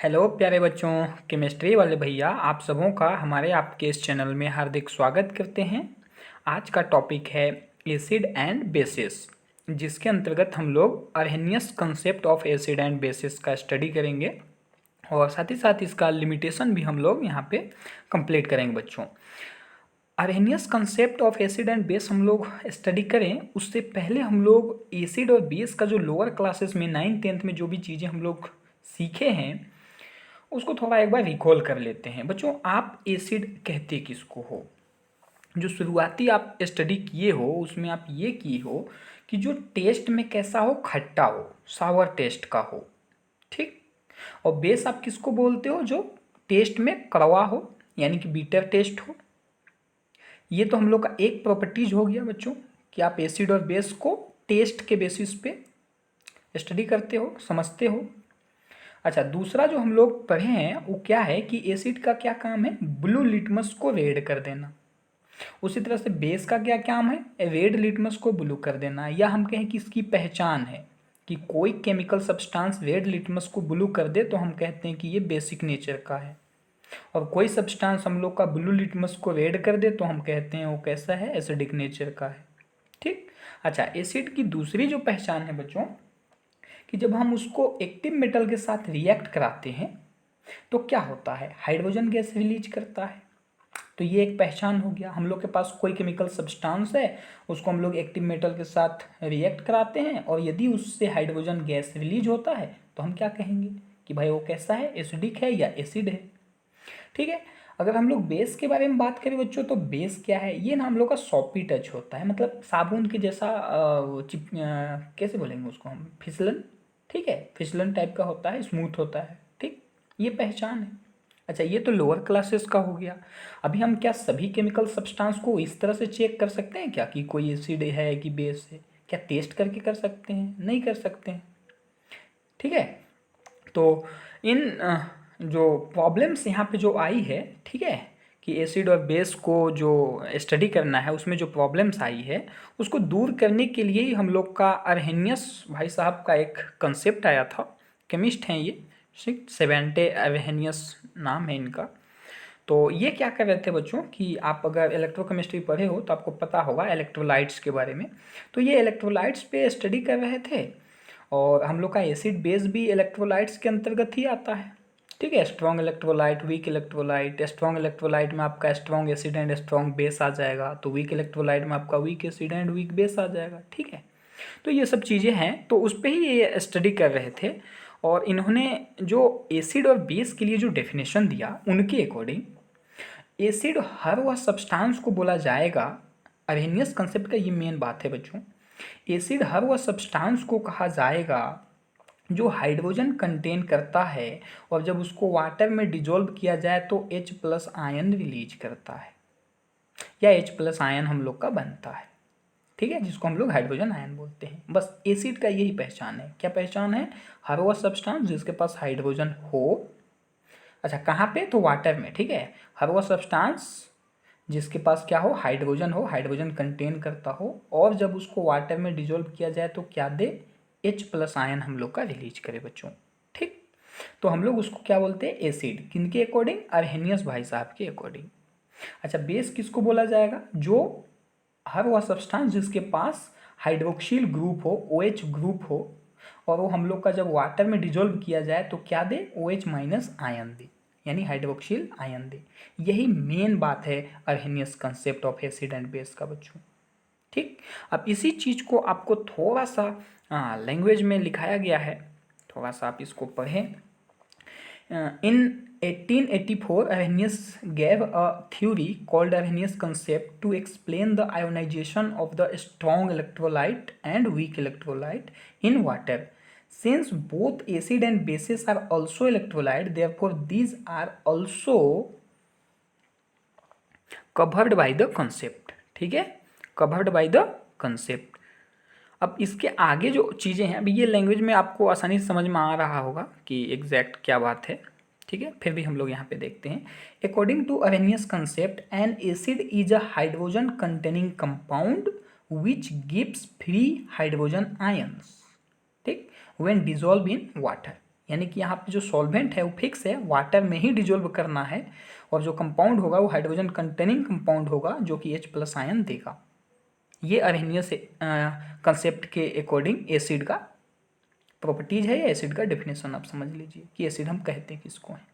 Hello प्यारे बच्चों, chemistry वाले भैया आप सबों का हमारे आपके इस चैनल में हार्दिक स्वागत करते हैं। आज का टॉपिक है एसिड एंड बेसिस, जिसके अंतर्गत हम लोग Arrhenius concept of acid and bases का स्टडी करेंगे और साथ ही साथ इसका लिमिटेशन भी हम लोग यहाँ पे कंप्लीट करेंगे बच्चों। Arrhenius concept of acid and base हम लोग स्टडी करें उससे पहले हम लोग एसिड और बेस का जो लोअर क्लासेस में 9th-10th में जो भी चीज़ें हम लोग सीखे हैं उसको थोड़ा एक बार रिकॉल कर लेते हैं। बच्चों, आप एसिड कहते किसको हो? जो शुरुआती आप स्टडी किए हो उसमें आप ये किए हो कि जो टेस्ट में कैसा हो, खट्टा हो, सावर टेस्ट का हो, ठीक। और बेस आप किसको बोलते हो? जो टेस्ट में कड़वा हो, यानी कि बीटर टेस्ट हो। ये तो हम लोग का एक प्रॉपर्टीज हो गया बच्चों कि आप एसिड और बेस को टेस्ट के बेसिस पे स्टडी करते हो, समझते हो। अच्छा, दूसरा जो हम लोग पढ़े हैं वो क्या है कि एसिड का क्या काम है? ब्लू लिटमस को रेड कर देना। उसी तरह से बेस का क्या काम है? रेड लिटमस को ब्लू कर देना। या हम कहें कि इसकी पहचान है कि कोई केमिकल सब्सटेंस रेड लिटमस को ब्लू कर दे तो हम कहते हैं कि ये बेसिक नेचर का है, और कोई सब्सटेंस हम लोग का ब्लू लिटमस को रेड कर दे तो हम कहते हैं वो कैसा है? एसिडिक नेचर का है, ठीक। अच्छा, एसिड की दूसरी जो पहचान है बच्चों कि जब हम उसको एक्टिव मेटल के साथ रिएक्ट कराते हैं तो क्या होता है? हाइड्रोजन गैस रिलीज करता है। तो ये एक पहचान हो गया। हम लोग के पास कोई केमिकल सब्सटेंस है, उसको हम लोग एक्टिव मेटल के साथ रिएक्ट कराते हैं और यदि उससे हाइड्रोजन गैस रिलीज होता है तो हम क्या कहेंगे कि भाई वो कैसा है? एसिडिक है या एसिड है, ठीक है। अगर हम लोग बेस के बारे में बात करें बच्चों तो बेस क्या है? ये ना हम लोग का सॉपी टच होता है, मतलब साबुन के जैसा कैसे बोलेंगे उसको हम? फिसलन, ठीक है, फिसलन टाइप का होता है, स्मूथ होता है, ठीक। ये पहचान है। अच्छा, ये तो लोअर क्लासेस का हो गया। अभी हम क्या सभी केमिकल सब्सटेंस को इस तरह से चेक कर सकते हैं क्या कि कोई एसिड है कि बेस है? क्या टेस्ट करके कर सकते हैं? नहीं कर सकते हैं, ठीक है। तो इन जो प्रॉब्लम्स यहाँ पे जो आई है, ठीक है, कि एसिड और बेस को जो स्टडी करना है उसमें जो प्रॉब्लम्स आई है उसको दूर करने के लिए ही हम लोग का अर्हेनियस भाई साहब का एक कंसेप्ट आया था। केमिस्ट हैं ये, सेवेंटे अर्हेनियस नाम है इनका। तो ये क्या कर रहे थे बच्चों कि आप अगर इलेक्ट्रोकेमिस्ट्री पढ़े हो तो आपको पता होगा इलेक्ट्रोलाइट्स के बारे में। तो ये इलेक्ट्रोलाइट्स पे स्टडी कर रहे थे और हम लोग का एसिड बेस भी इलेक्ट्रोलाइट्स के अंतर्गत ही आता है, ठीक है। Strong electrolyte, weak electrolyte. Strong electrolyte में आपका strong acid and strong base आ जाएगा, तो वीक इलेक्ट्रोलाइट में आपका weak acid and weak base आ जाएगा, ठीक है। तो ये सब चीज़ें हैं, तो उस पर ही ये स्टडी कर रहे थे। और इन्होंने जो एसिड और बेस के लिए जो डेफिनेशन दिया उनके अकॉर्डिंग एसिड हर वह सब्सटेंस को बोला जाएगा। अर्हेनियस कंसेप्ट का ये मेन बात है बच्चों। एसिड हर वह सब्सटेंस को कहा जाएगा जो हाइड्रोजन कंटेन करता है और जब उसको वाटर में डिजोल्व किया जाए तो H+ आयन रिलीज करता है, या H+ आयन हम लोग का बनता है, ठीक है, जिसको हम लोग हाइड्रोजन आयन बोलते हैं। बस एसिड का यही पहचान है। क्या पहचान है? हर वह सब्सटेंस जिसके पास हाइड्रोजन हो। अच्छा, कहाँ पे? तो वाटर में, ठीक है। हर वह सब्सटेंस जिसके पास क्या हो? हाइड्रोजन हो, हाइड्रोजन कंटेन करता हो, और जब उसको वाटर में डिजोल्व किया जाए तो क्या दे? H+ आयन हम लोग का रिलीज करे बच्चों, ठीक। तो हम लोग उसको क्या बोलते हैं? एसिड। किनके अकॉर्डिंग? अर्हेनियस भाई साहब के अकॉर्डिंग। अच्छा, बेस किसको बोला जाएगा? जो हर वह सब्सटेंस जिसके पास हाइड्रोक्सिल ग्रुप हो, OH ग्रुप हो, और वो हम लोग का जब वाटर में डिजोल्व किया जाए तो क्या दे? OH- आयन दे, यानी हाइड्रोक्सिल आयन दे। यही मेन बात है Arrhenius concept of acid and base का बच्चों, ठीक। अब इसी चीज़ को आपको थोड़ा सा लैंग्वेज में लिखाया गया है, थोड़ा सा आप इसको पढ़ें। In 1884, Arrhenius gave a theory called Arrhenius concept to explain the ionization of the strong electrolyte and weak electrolyte in water. Since both acid and bases are also electrolyte, therefore these are also covered by the concept, ठीक है, covered by the concept। अब इसके आगे जो चीज़ें हैं, अभी ये लैंग्वेज में आपको आसानी से समझ में आ रहा होगा कि एग्जैक्ट क्या बात है, ठीक है। फिर भी हम लोग यहाँ पे देखते हैं। According to Arrhenius concept, an acid is a hydrogen containing compound which gives free hydrogen ions, ठीक, व्हेन डिजोल्व इन वाटर। यानी कि यहाँ पे जो सॉल्वेंट है वो फिक्स है, वाटर में ही डिजोल्व करना है, और जो कंपाउंड होगा वो हाइड्रोजन कंटेनिंग कंपाउंड होगा जो कि H+ आयन देगा। ये अरहेनियस कंसेप्ट के अकॉर्डिंग एसिड का प्रॉपर्टीज है, या एसिड का डेफिनेशन आप समझ लीजिए कि एसिड हम कहते हैं किसको हैं।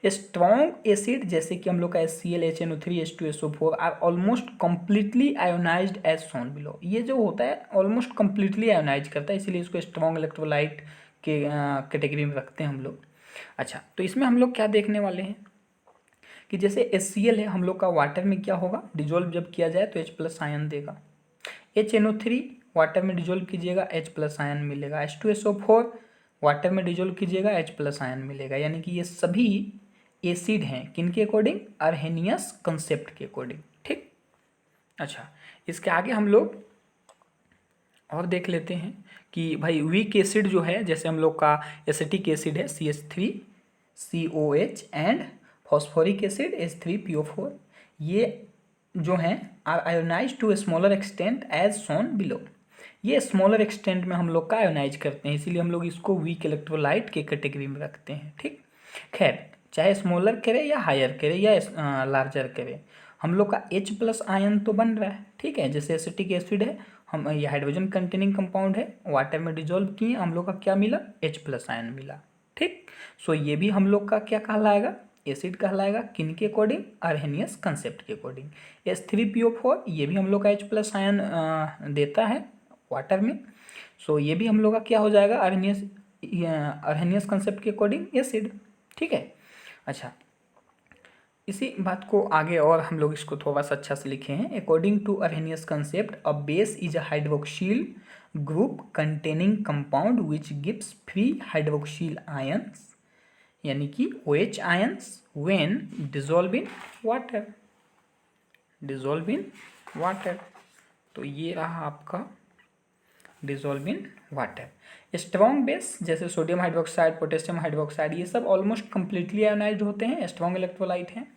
स्ट्रॉन्ग एसिड जैसे कि हम लोग का HCl, HNO3, H2SO4 are almost completely ionized as shown below. ये जो होता है ऑलमोस्ट कंप्लीटली आयोनाइज करता है, इसीलिए इसको स्ट्रॉन्ग इलेक्ट्रोलाइट के कैटेगरी में रखते हैं हम लोग। अच्छा, तो इसमें हम लोग क्या देखने वाले हैं कि जैसे HCl है हम लोग का, वाटर में क्या होगा, डिजोल्व जब किया जाए तो H+ आयन देगा। HNO3 वाटर में डिजोल्व कीजिएगा H+ आयन मिलेगा। H2SO4 वाटर में डिजोल्व कीजिएगा H+ आयन मिलेगा। यानी कि ये सभी एसिड हैं किनके अकॉर्डिंग, अरहेनियस कंसेप्ट के अकॉर्डिंग। ठीक, अच्छा, इसके आगे हम लोग और देख लेते हैं कि भाई वीक एसिड जो है, जैसे हम लोग का एसिटिक एसिड है CH3COH and phosphoric acid H3PO4, ये जो हैं are ionize to smaller extent as shown below. ये स्मॉलर एक्सटेंट में हम लोग का आयोनाइज करते हैं, इसीलिए हम लोग इसको वीक इलेक्ट्रोलाइट के कैटेगरी में रखते हैं। ठीक, खैर चाहे स्मॉलर करे या हायर करे या लार्जर करे, हम लोग का H+ आयन तो बन रहा है। ठीक है, जैसे एसिटिक एसिड है, हम ये हाइड्रोजन कंटेनिंग कंपाउंड है, वाटर में डिजोल्व किए, हम लोग का क्या मिला, H+ आयन मिला। ठीक, सो ये भी हम लोग का क्या कहलाएगा, एसिड कहलाएगा, किन के अकॉर्डिंग, अरहेनियस कंसेप्ट के अकॉर्डिंग। H3PO4 ये भी हम लोग का H+ आयन देता है वाटर में, सो ये भी हम लोग का क्या हो जाएगा, अरहेनियस कंसेप्ट के अकॉर्डिंग एसिड। ठीक है, अच्छा, इसी बात को आगे और हम लोग इसको थोड़ा सा अच्छा से लिखे हैं। According to Arrhenius concept a base is a hydroxyl group containing compound which gives free hydroxyl ions, यानी कि OH ions when dissolve in water, dissolve in water. तो ये रहा आपका dissolve in water. Strong base जैसे sodium hydroxide, potassium hydroxide, ये सब almost completely ionised होते हैं, स्ट्रॉन्ग इलेक्ट्रोलाइट हैं।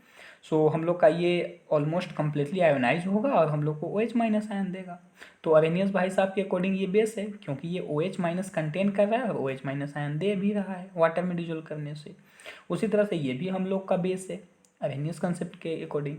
सो हम लोग का ये ऑलमोस्ट कंप्लीटली आयोनाइज होगा और हम लोग को OH- आयन देगा। तो अरेनियस भाई साहब के अकॉर्डिंग ये बेस है, क्योंकि ये OH- कंटेन कर रहा है और OH- आयन दे भी रहा है वाटर में डिजोल्व करने से। उसी तरह से ये भी हम लोग का बेस है अरेनियस कंसेप्ट के अकॉर्डिंग।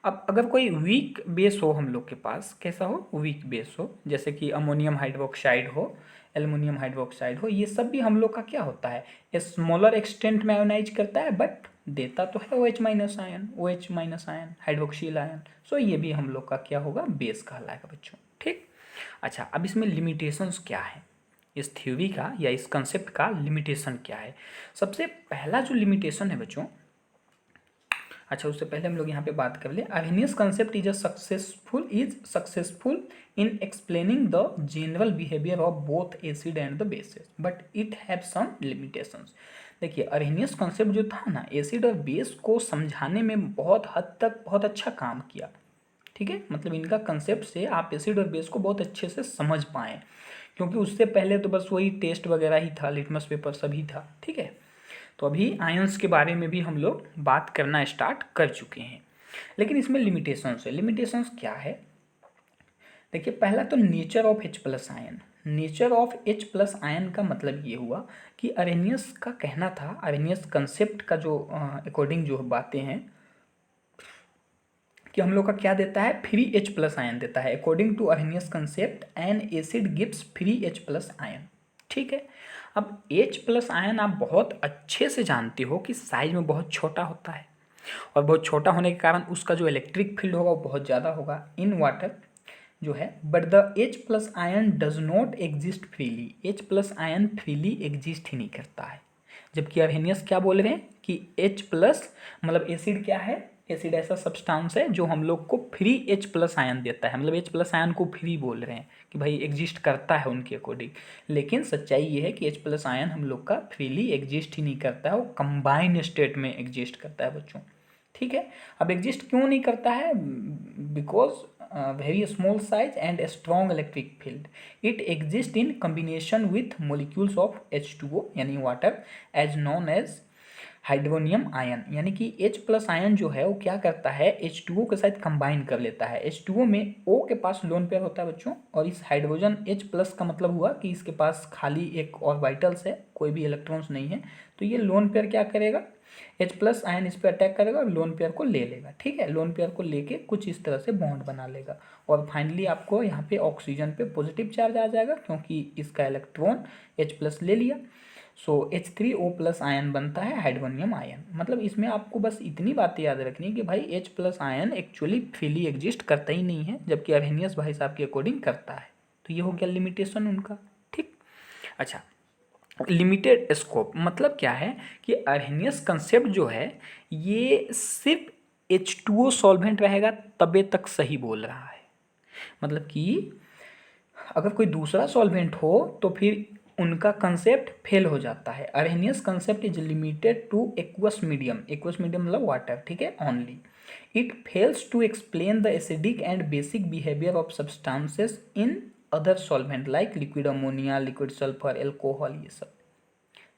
अब अगर कोई वीक बेस हो हम लोग के पास, कैसा हो, वीक बेस हो, जैसे कि अमोनियम हाइड्रोक्साइड हो, एल्युमिनियम हाइड्रोक्साइड हो, ये सब भी हम लोग का क्या होता है, स्मॉलर एक्सटेंट में आयोनाइज करता है, बट देता तो है OH- ion, OH- ion, hydroxyl ion. So ये भी हम लोग का क्या होगा, बेस कहलाएगा बच्चों। ठीक, अच्छा, अब इसमें लिमिटेशंस क्या है, इस थ्योरी का या इस कंसेप्ट का लिमिटेशन क्या है। सबसे पहला जो लिमिटेशन है बच्चों, अच्छा उससे पहले हम लोग यहाँ पे बात कर ले, Arrhenius concept is successful in explaining the general behaviour of both acid and the bases, but it have some limitations. देखिए अरहेनियस कंसेप्ट जो था ना, एसिड और बेस को समझाने में बहुत हद तक बहुत अच्छा काम किया। ठीक है, मतलब इनका कंसेप्ट से आप एसिड और बेस को बहुत अच्छे से समझ पाएँ, क्योंकि उससे पहले तो बस वही टेस्ट वगैरह ही था, लिटमस पेपर सभी था। ठीक है, तो अभी आयंस के बारे में भी हम लोग बात करना स्टार्ट कर चुके हैं, लेकिन इसमें लिमिटेशंस है। लिमिटेशंस क्या है, देखिए पहला तो nature of H+ ion. Nature of H+ ion का मतलब ये हुआ कि अरेनियस का कहना था, अरेनियस कंसेप्ट का जो अकॉर्डिंग जो बातें हैं कि हम लोग का क्या देता है, फ्री H+ आयन देता है। According to Arrhenius concept an acid gives free H+ ion. ठीक है, अब H+ आयन आप बहुत अच्छे से जानते हो कि साइज में बहुत छोटा होता है, और बहुत छोटा होने के कारण उसका जो इलेक्ट्रिक फील्ड होगा वो बहुत ज़्यादा होगा इन वाटर जो है। But the H+ ion does not exist freely, H+ ion freely exist ही नहीं करता है। जबकि अरहेनियस क्या बोल रहे हैं कि H+ मतलब एसिड क्या है, एसिड ऐसा सब्सटेंस है जो हम लोग को फ्री H+ आयन देता है, मतलब H+ आयन को फ्री बोल रहे हैं कि भाई एग्जिस्ट करता है उनके अकॉर्डिंग। लेकिन सच्चाई ये है कि H+ आयन हम लोग का फ्रीली एग्जिस्ट ही नहीं करता है, वो कंबाइंड स्टेट में एग्जिस्ट करता है बच्चों। ठीक है, अब एग्जिस्ट क्यों नहीं करता है, because very small size and strong electric field, it exist in combination with molecules of H2O यानी water as known as hydronium ion, यानी कि H प्लस आयन जो है वो क्या करता है, H2O के साथ कंबाइन कर लेता है। H2O में O के पास लोन पेयर होता है बच्चों, और इस हाइड्रोजन H प्लस का मतलब हुआ कि इसके पास खाली एक ऑर्बिटल्स है, कोई भी इलेक्ट्रॉन्स नहीं है। तो ये लोन पेयर क्या करेगा, H प्लस आयन इस पर अटैक करेगा और लोन पेयर को ले लेगा। ठीक है, लोन पेयर को लेके कुछ इस तरह से बॉन्ड बना लेगा, और फाइनली आपको यहाँ पे ऑक्सीजन पे पॉजिटिव चार्ज आ जाएगा क्योंकि इसका इलेक्ट्रॉन H प्लस ले लिया। सो H3O प्लस आयन बनता है हाइड्रोनियम आयन। मतलब इसमें आपको बस इतनी बातें याद रखनी है कि भाई H plus ion actually freely exist करता ही नहीं है, जबकि अर्हेनियस भाई साहब के अकॉर्डिंग करता है। तो ये हो गया लिमिटेशन उनका। ठीक, अच्छा, लिमिटेड स्कोप मतलब क्या है कि अर्हेनियस कंसेप्ट जो है ये सिर्फ H2O सॉल्वेंट रहेगा तबे तक सही बोल रहा है। मतलब कि अगर कोई दूसरा सॉल्वेंट हो तो फिर उनका कंसेप्ट फेल हो जाता है। Arrhenius concept is limited to aqueous medium, aqueous medium मतलब वाटर, ठीक है, only. It fails to explain the acidic and basic behaviour of substances in other solvent like liquid ammonia, liquid sulphur, alcohol, ये सब।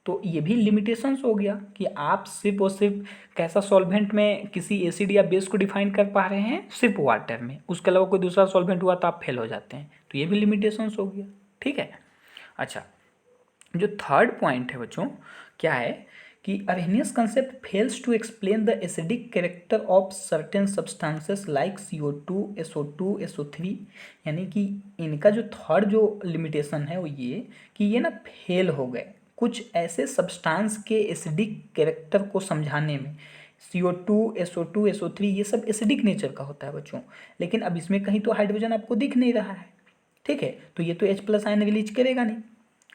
तो ये भी limitations हो गया कि आप सिर्फ और सिर्फ कैसा सॉल्वेंट में किसी एसिड या बेस को डिफाइन कर पा रहे हैं, सिर्फ वाटर में, उसके अलावा कोई दूसरा सॉल्वेंट हुआ तो आप फेल हो जाते हैं। तो ये भी लिमिटेशंस हो गया। ठीक है, अच्छा, जो थर्ड पॉइंट है बच्चों, क्या है कि Arrhenius concept fails to explain the acidic character of certain substances like CO2, SO2, SO3। यानी कि इनका जो थर्ड जो लिमिटेशन है वो ये कि ये ना फेल हो गए कुछ ऐसे सब्सटेंस के एसिडिक कैरेक्टर को समझाने में। CO2, SO2, SO3 ये सब एसिडिक नेचर का होता है बच्चों, लेकिन अब इसमें कहीं तो हाइड्रोजन आपको दिख नहीं रहा है। ठीक है, तो ये तो H प्लस आयन रिलीज करेगा नहीं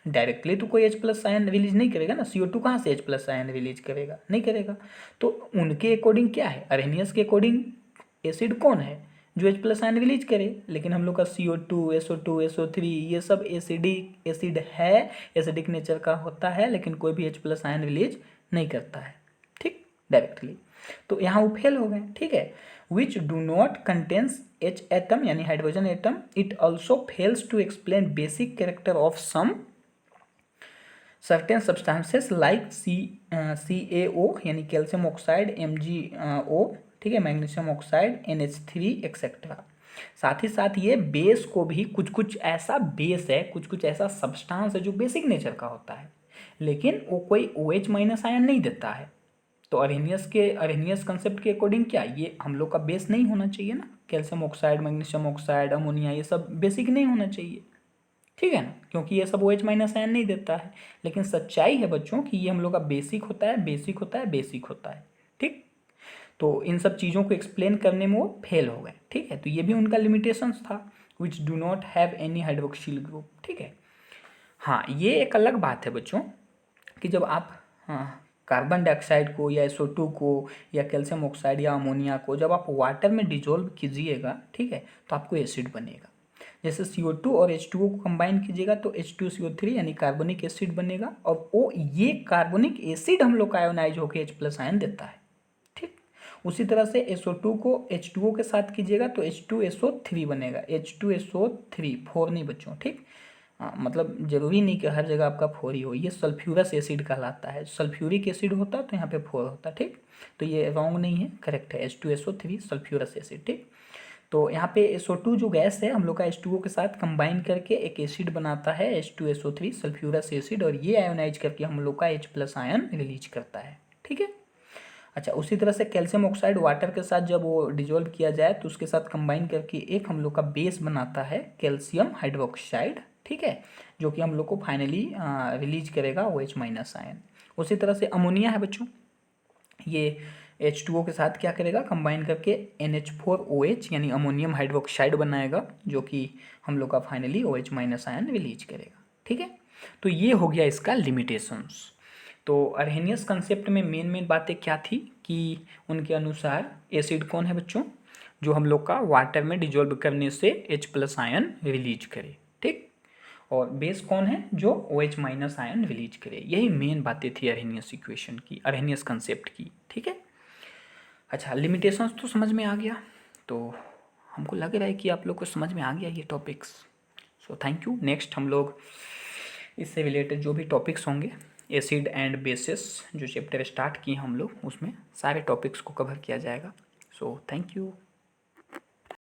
डायरेक्टली, तो कोई H प्लस आयन रिलीज नहीं करेगा ना। CO2 कहाँ से H प्लस आयन रिलीज करेगा, नहीं करेगा। तो उनके अकॉर्डिंग क्या है, अर्हेनियस के अकॉर्डिंग एसिड कौन है जो H प्लस आयन रिलीज करे, लेकिन हम लोग का CO2, SO2, SO3 ये सब एसिडिक एसिड है, एसिडिक नेचर का होता है, लेकिन कोई भी H प्लस आयन रिलीज नहीं करता है, ठीक, डायरेक्टली। तो यहाँ वो फेल हो गए। ठीक है, which do not contains H atom यानी hydrogen atom. It also fails to explain basic character of some certain substances like CaO यानी कैल्शियम ऑक्साइड, MgO, ठीक है, मैग्नीशियम ऑक्साइड, NH3 एक्सेट्रा। साथ ही साथ ये बेस को भी कुछ कुछ ऐसा बेस है, कुछ कुछ ऐसा सब्सटेंस है जो बेसिक नेचर का होता है, लेकिन वो कोई OH माइनस आयन नहीं देता है। तो अर्हेनियस कंसेप्ट के अकॉर्डिंग क्या ये हम लोग का बेस नहीं होना चाहिए ना, calcium oxide, magnesium oxide, ammonia ये सब बेसिक नहीं होना चाहिए, ठीक है ना, क्योंकि ये सब OH माइनस आयन नहीं देता है। लेकिन सच्चाई है बच्चों कि ये हम लोग का बेसिक होता है, बेसिक होता है, बेसिक होता है। ठीक, तो इन सब चीज़ों को एक्सप्लेन करने में वो फेल हो गए। ठीक है, तो ये भी उनका लिमिटेशंस था, विच do not have any hydroxyl group. ठीक है, हाँ, ये एक अलग बात है बच्चों कि जब आप, हाँ, कार्बन डाइऑक्साइड को या SO2 को या कैल्शियम ऑक्साइड या अमोनिया को जब आप वाटर में डिजोल्व कीजिएगा, ठीक है, तो आपको एसिड बनेगा। जैसे CO2 और H2O को कंबाइन कीजिएगा तो H2CO3 यानी कार्बनिक एसिड बनेगा, और वो ये कार्बनिक एसिड हम लोग का आयोनाइज होकर H प्लस आयन देता है। ठीक, उसी तरह से SO2 को H2O के साथ कीजिएगा तो H2SO3 बनेगा, H2SO3, 4 नहीं बच्चों। ठीक, मतलब जरूरी नहीं कि हर जगह आपका 4 ही हो, ये सल्फ्यूरस एसिड कहलाता है, सल्फ्यूरिक एसिड होता तो यहाँ पे 4 होता। ठीक, तो ये रॉन्ग नहीं है, करेक्ट है, H2SO3 सल्फ्यूरस एसिड। ठीक, तो यहाँ पे SO2 जो गैस है हम लोग का H2O के साथ कंबाइन करके एक एसिड बनाता है H2SO3 सल्फ्यूरस एसिड, और ये आयोनाइज करके हम लोग का H प्लस आयन रिलीज करता है। ठीक है, अच्छा, उसी तरह से कैल्शियम ऑक्साइड वाटर के साथ जब वो डिजोल्व किया जाए तो उसके साथ कंबाइन करके एक हम लोग का बेस बनाता है कैल्शियम हाइड्रोक्साइड। ठीक है, जो कि हम लोग को फाइनली रिलीज करेगा OH माइनस आयन। उसी तरह से अमोनिया है बच्चों, ये H2O के साथ क्या करेगा, कंबाइन करके NH4OH यानी अमोनियम हाइड्रोक्साइड बनाएगा, जो कि हम लोग का finally OH minus ion release करेगा। ठीक है, तो ये हो गया इसका लिमिटेशंस। तो अर्हेनियस कंसेप्ट में मेन बातें क्या थी कि उनके अनुसार एसिड कौन है बच्चों, जो हम लोग का वाटर में डिजोल्व करने से H प्लस आयन रिलीज करे। ठीक, और बेस कौन है जो OH माइनस आयन रिलीज करे। यही मेन बातें थी अर्हेनियस इक्वेशन की, अर्हेनियस कंसेप्ट की। ठीक है, अच्छा, लिमिटेशंस तो समझ में आ गया, तो हमको लग रहा है कि आप लोग को समझ में आ गया ये topics. So thank you. Next हम लोग इससे रिलेटेड जो भी टॉपिक्स होंगे एसिड एंड बेसिस जो चैप्टर स्टार्ट किए हम लोग उसमें सारे टॉपिक्स को कवर किया जाएगा। So thank you.